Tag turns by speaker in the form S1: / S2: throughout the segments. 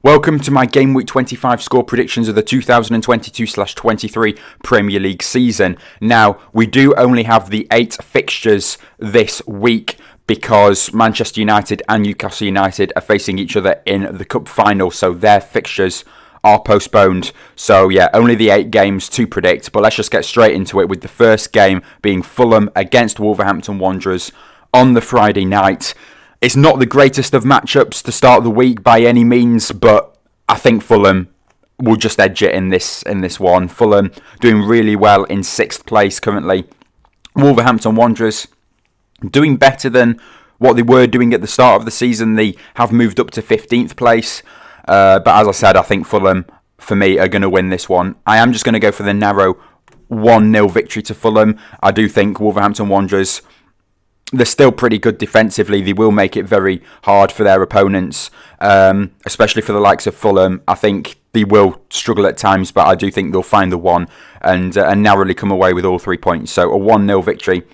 S1: Welcome to my Game Week 25 score predictions of the 2022/23 Premier League season. Now, we do only have the 8 fixtures this week because Manchester United and Newcastle United are facing each other in the Cup final, so their fixtures are postponed. So yeah, only the 8 games to predict, but let's just get straight into it with the first game being Fulham against Wolverhampton Wanderers on the Friday night. It's not the greatest of matchups to start the week by any means, but I think Fulham will just edge it in this one. Fulham doing really well in 6th place currently. Wolverhampton Wanderers doing better than what they were doing at the start of the season. They have moved up to 15th place. But as I said, I think Fulham, for me, are going to win this one. I am just going to go for the narrow 1-0 victory to Fulham. I do think Wolverhampton Wanderers, they're still pretty good defensively. They will make it very hard for their opponents, especially for the likes of Fulham. I think they will struggle at times, but I do think they'll find the one and narrowly come away with all 3 points. So a 1-0 victory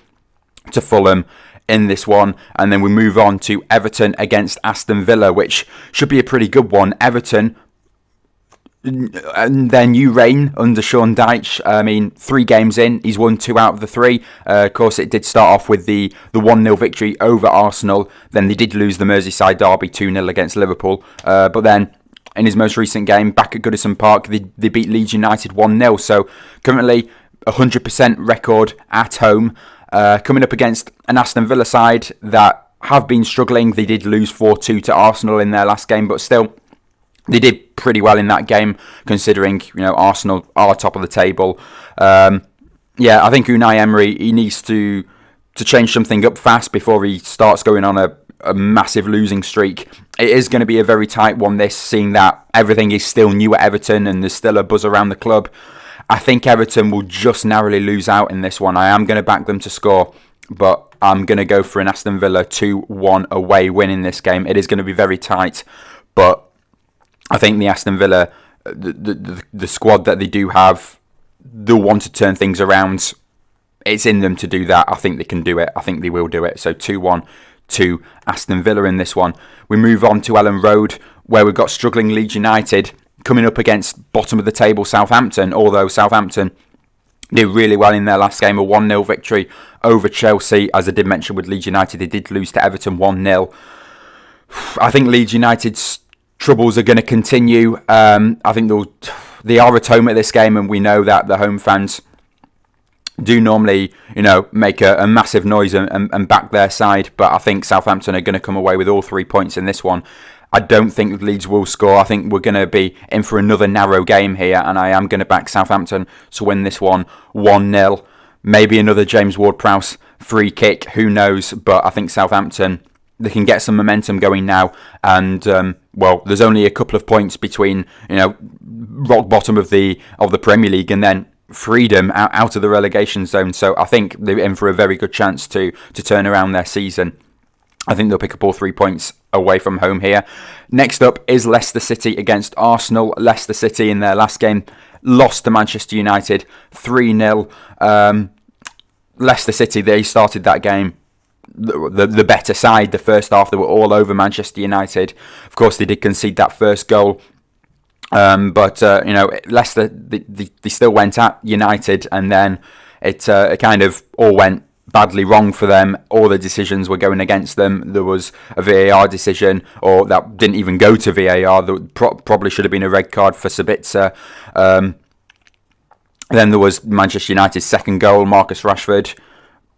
S1: to Fulham in this one. And then we move on to Everton against Aston Villa, which should be a pretty good one. Everton and their new reign under Sean Dyche. I mean, 3 games in, he's won 2 out of the 3. Of course, it did start off with the 1-0 victory over Arsenal. Then they did lose the Merseyside derby 2-0 against Liverpool. But then in his most recent game, back at Goodison Park, they beat Leeds United 1-0. So currently 100% record at home. Coming up against an Aston Villa side that have been struggling. They did lose 4-2 to Arsenal in their last game, but still, they did pretty well in that game, considering Arsenal are top of the table. I think Unai Emery, he needs to change something up fast before he starts going on a massive losing streak. It is going to be a very tight one, this, seeing that everything is still new at Everton and there's still a buzz around the club. I think Everton will just narrowly lose out in this one. I am going to back them to score, but I'm going to go for an Aston Villa 2-1 away win in this game. It is going to be very tight, but I think the Aston Villa, the squad that they do have, they'll want to turn things around. It's in them to do that. I think they can do it. I think they will do it. So 2-1 to Aston Villa in this one. We move on to Ellen Road, where we've got struggling Leeds United coming up against bottom of the table Southampton, although Southampton did really well in their last game, a 1-0 victory over Chelsea. As I did mention with Leeds United, they did lose to Everton 1-0. I think Leeds United's troubles are going to continue. I think they are at home at this game, and we know that the home fans do normally, make a massive noise and back their side. But I think Southampton are going to come away with all 3 points in this one. I don't think Leeds will score. I think we're going to be in for another narrow game here, and I am going to back Southampton to win this one 1-0. Maybe another James Ward-Prowse free kick, who knows? But I think Southampton, they can get some momentum going now, and there's only a couple of points between rock bottom of the Premier League and then freedom out of the relegation zone. So I think they're in for a very good chance to turn around their season. I think they'll pick up all 3 points away from home here. Next up is Leicester City against Arsenal. Leicester City in their last game lost to Manchester United 3-0. Leicester City, they started that game the better side. The first half, they were all over Manchester United. Of course, they did concede that first goal. But Leicester, they still went at United, and then it kind of all went badly wrong for them. All the decisions were going against them. There was a VAR decision, or that didn't even go to VAR. There probably should have been a red card for Sabitzer. Then there was Manchester United's second goal. Marcus Rashford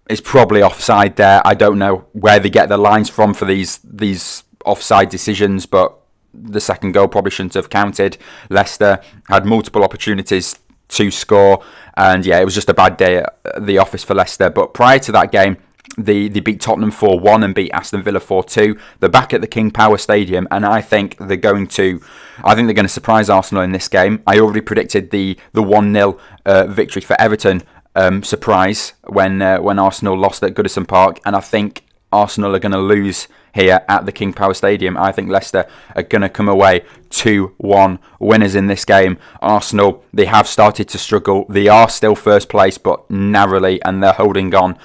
S1: is probably offside there. I don't know where they get the lines from for these offside decisions, but the second goal probably shouldn't have counted. Leicester had multiple opportunities to score, and it was just a bad day at the office for Leicester. But prior to that game, they beat Tottenham 4-1 and beat Aston Villa 4-2. They're back at the King Power Stadium, and I think they're going to surprise Arsenal in this game. I already predicted the 1-0 victory for Everton surprise when Arsenal lost at Goodison Park, and I think Arsenal are going to lose here at the King Power Stadium. I think Leicester are going to come away 2-1 winners in this game. Arsenal, they have started to struggle. They are still first place, but narrowly, and they're holding on.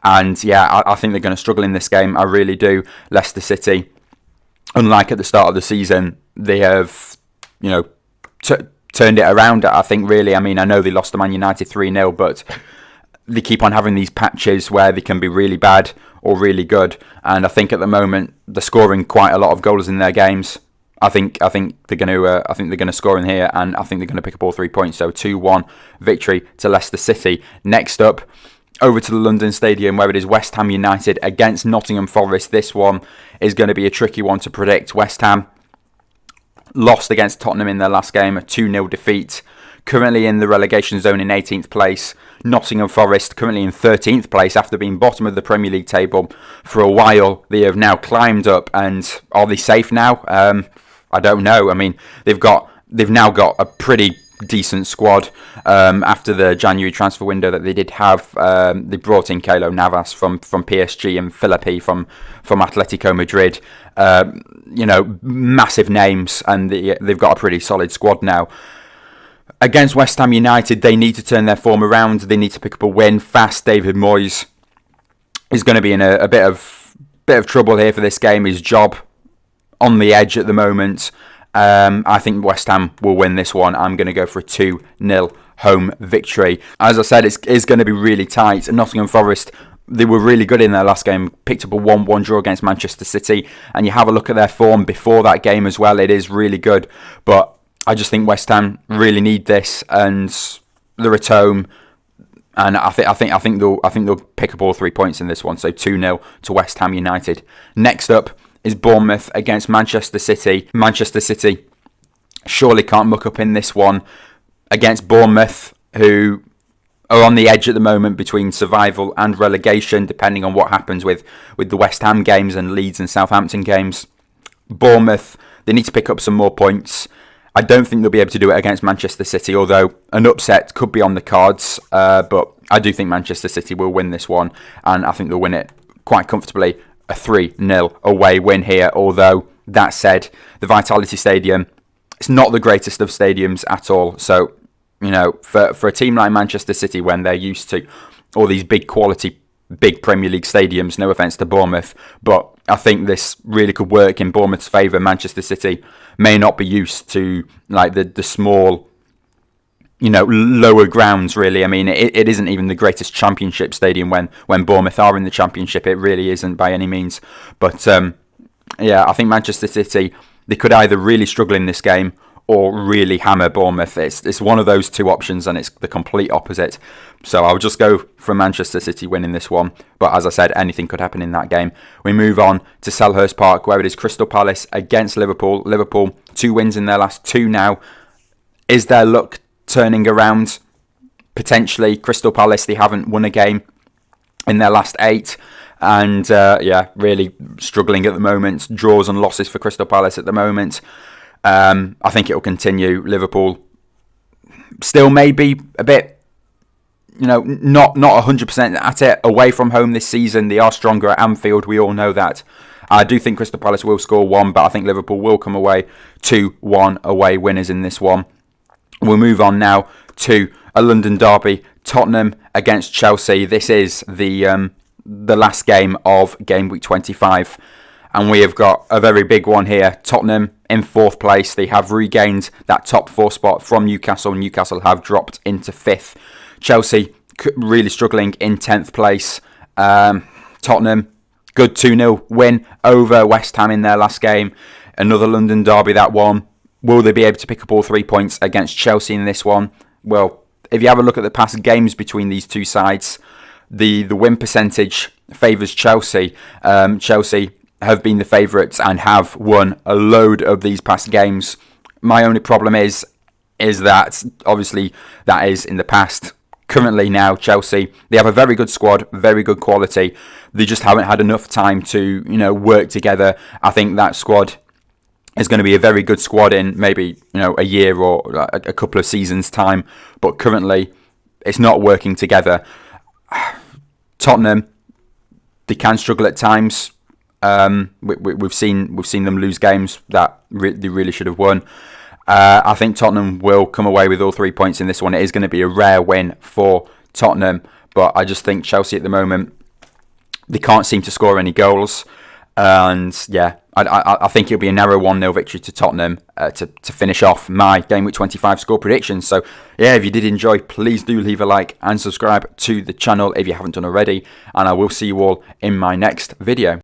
S1: And I think they're going to struggle in this game. I really do. Leicester City, unlike at the start of the season, they have turned it around. I think really. I mean, I know they lost to Man United 3-0, but they keep on having these patches where they can be really bad or really good. And I think at the moment they're scoring quite a lot of goals in their games. I think they're going to score in here, and I think they're going to pick up all 3 points. So 2-1 victory to Leicester City. Next up, over to the London Stadium where it is West Ham United against Nottingham Forest. This one is going to be a tricky one to predict. West Ham lost against Tottenham in their last game, a 2-0 defeat. Currently in the relegation zone in 18th place. Nottingham Forest currently in 13th place after being bottom of the Premier League table for a while. They have now climbed up, and are they safe now? I don't know. I mean, they've now got a pretty decent squad after the January transfer window that they did have. They brought in Keylor Navas from PSG and Philippi from Atletico Madrid. Massive names, and they've got a pretty solid squad now. Against West Ham United, they need to turn their form around. They need to pick up a win fast. David Moyes is going to be in a bit of trouble here for this game. His job on the edge at the moment. I think West Ham will win this one. I'm going to go for a 2-0 home victory. As I said, it's going to be really tight. Nottingham Forest, they were really good in their last game, picked up a 1-1 draw against Manchester City, and you have a look at their form before that game as well. It is really good, but I just think West Ham really need this, and they're at home, and I think they'll pick up all 3 points in this one. So 2-0 to West Ham United. Next up is Bournemouth against Manchester City. Manchester City surely can't muck up in this one against Bournemouth, who are on the edge at the moment between survival and relegation, depending on what happens with the West Ham games and Leeds and Southampton games. Bournemouth, they need to pick up some more points. I don't think they'll be able to do it against Manchester City, although an upset could be on the cards. But I do think Manchester City will win this one, and I think they'll win it quite comfortably. A 3-0 away win here, although that said, the Vitality Stadium, it's not the greatest of stadiums at all. So, for a team like Manchester City, when they're used to all these big quality, big Premier League stadiums, no offence to Bournemouth, but I think this really could work in Bournemouth's favour. Manchester City may not be used to like the small, lower grounds, really. I mean, it isn't even the greatest Championship stadium when Bournemouth are in the Championship. It really isn't by any means. But, I think Manchester City, they could either really struggle in this game or really hammer Bournemouth. It's one of those two options, and it's the complete opposite. So I'll just go for Manchester City winning this one. But as I said, anything could happen in that game. We move on to Selhurst Park, where it is Crystal Palace against Liverpool. Liverpool, 2 wins in their last 2 now. Is their luck turning around? Potentially. Crystal Palace, they haven't won a game in their last 8, and really struggling at the moment. Draws and losses for Crystal Palace at the moment. I think it will continue. Liverpool still maybe a bit, not 100% at it away from home this season. They are stronger at Anfield, we all know that. I do think Crystal Palace will score 1, but I think Liverpool will come away 2-1 away winners in this one. We'll move on now to a London derby, Tottenham against Chelsea. This is the last game of Game Week 25, and we have got a very big one here. Tottenham in 4th place. They have regained that top 4 spot from Newcastle. Newcastle have dropped into 5th. Chelsea really struggling in 10th place. Tottenham, good 2-0 win over West Ham in their last game. Another London derby, that one. Will they be able to pick up all 3 points against Chelsea in this one? Well, if you have a look at the past games between these two sides, the win percentage favours Chelsea. Chelsea have been the favourites and have won a load of these past games. My only problem is that, obviously, that is in the past. Currently now, Chelsea, they have a very good squad, very good quality. They just haven't had enough time to, work together. I think that squad is going to be a very good squad in maybe, a year or a couple of seasons' time. But currently, it's not working together. Tottenham, they can struggle at times. We've seen them lose games that they really should have won. I think Tottenham will come away with all 3 points in this one. It is going to be a rare win for Tottenham, but I just think Chelsea at the moment, they can't seem to score any goals. And yeah, I think it'll be a narrow 1-0 victory to Tottenham to finish off my Game Week 25 score predictions. So yeah, if you did enjoy, please do leave a like and subscribe to the channel if you haven't done already. And I will see you all in my next video.